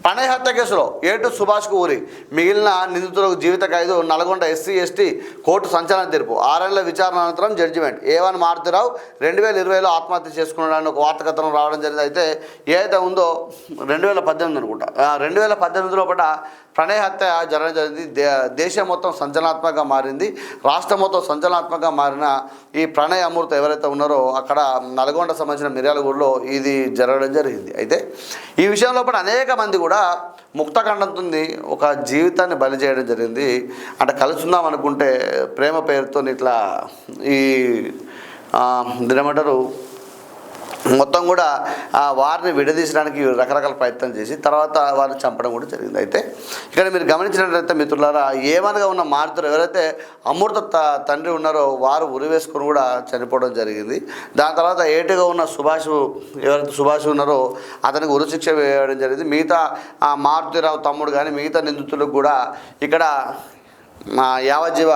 ప్రణయ్ హత్య కేసులో ఏటు సుభాష్కు ఊరి, మిగిలిన నిందితులకు జీవిత ఖైదు. నల్గొండ ఎస్సీ/ఎస్టీ కోర్టు సంచలన తీర్పు. 6 ఏళ్ల విచారణ అనంతరం జడ్జిమెంట్. A1 మారుతిరావు 2020లో ఆత్మహత్య చేసుకున్నాడని ఒక వార్త కథనం రావడం జరిగింది. అయితే ఏదైతే ఉందో 2018 అనుకుంటా, 2018 లోపల ప్రణయ్ హత్య జరగడం జరిగింది. దేశం మొత్తం సంచలనాత్మకంగా మారింది. రాష్ట్రం మొత్తం సంచలనాత్మకంగా మారిన ఈ ప్రణయ్ అమృత ఎవరైతే ఉన్నారో అక్కడ నల్గొండ సంబంధించిన మిర్యాలగూడలో ఇది జరగడం జరిగింది. అయితే ఈ విషయంలో కూడా అనేక మంది కూడా ముక్తఖండంతో ఒక జీవితాన్ని బలి చేయడం జరిగింది. అంటే కలుసుందాం అనుకుంటే ప్రేమ పేరుతో ఇట్లా ఈ ఏమంటారు మొత్తం కూడా వారిని విడదీసడానికి రకరకాల ప్రయత్నం చేసి తర్వాత వారిని చంపడం కూడా జరిగింది. అయితే ఇక్కడ మీరు గమనించినట్లయితే మిత్రులారా, ఏమనగా ఉన్న మారుతులు ఎవరైతే అమృత తండ్రి ఉన్నారో వారు ఉరివేసుకొని కూడా చనిపోవడం జరిగింది. దాని తర్వాత ఏటుగా ఉన్న ఎవరైతే సుభాష్ ఉన్నారో అతనికి ఉరిశిక్ష వేయడం జరిగింది. మిగతా మారుతిరావు తమ్ముడు కానీ మిగతా నిందితులకు కూడా ఇక్కడ యావజ్జీవ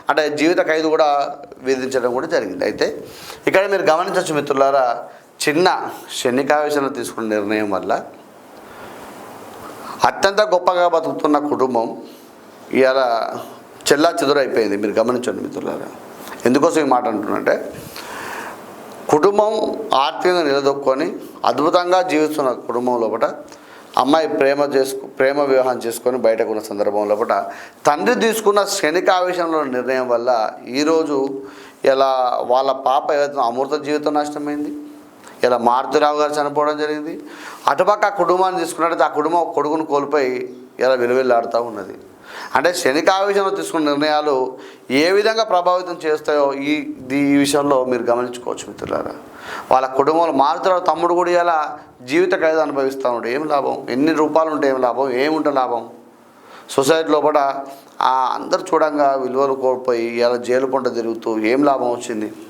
అంటే జీవిత ఖైదు కూడా విధించడం కూడా జరిగింది. అయితే ఇక్కడ మీరు గమనించవచ్చు మిత్రులారా, చిన్న శనికావేశంలో తీసుకున్న నిర్ణయం వల్ల అత్యంత గొప్పగా బతుకుతున్న కుటుంబం ఇవాళ చెల్లా చెదురైపోయింది. మీరు గమనించండి మిత్రులారా. ఎందుకోసం ఈ మాట అంటున్నంటే, కుటుంబం ఆర్థికంగా నిలదొక్కొని అద్భుతంగా జీవిస్తున్న కుటుంబం లోపల అమ్మాయి ప్రేమ వివాహం చేసుకొని బయటకు ఉన్న సందర్భం లోపల తండ్రి తీసుకున్న శనికావేశంలో నిర్ణయం వల్ల ఈరోజు ఇలా వాళ్ళ పాప ఏదైతే అమృత జీవితం నష్టమైంది. ఇలా మారుతిరావు గారు చనిపోవడం జరిగింది. అటుపక్క కుటుంబాన్ని తీసుకున్నట్టయితే ఆ కుటుంబం కొడుకును కోల్పోయి ఇలా విలువెల్లాడుతూ ఉన్నది. అంటే శనికావేశంలో తీసుకున్న నిర్ణయాలు ఏ విధంగా ప్రభావితం చేస్తాయో ఈ విషయంలో మీరు గమనించుకోవచ్చు మిత్రులారా. వాళ్ళ కుటుంబంలో మారుతిరావు తమ్ముడు కూడా ఇలా జీవిత ఖైదు అనుభవిస్తూ ఉంటాడు. ఏం లాభం? ఎన్ని రూపాయలు ఉంటే ఏం లాభం? ఏముంటే లాభం? సొసైటీ లోపల అందరు చూడంగా విలువలు కోల్పోయి ఇలా జైలు పంట తిరుగుతూ ఏం లాభం వచ్చింది?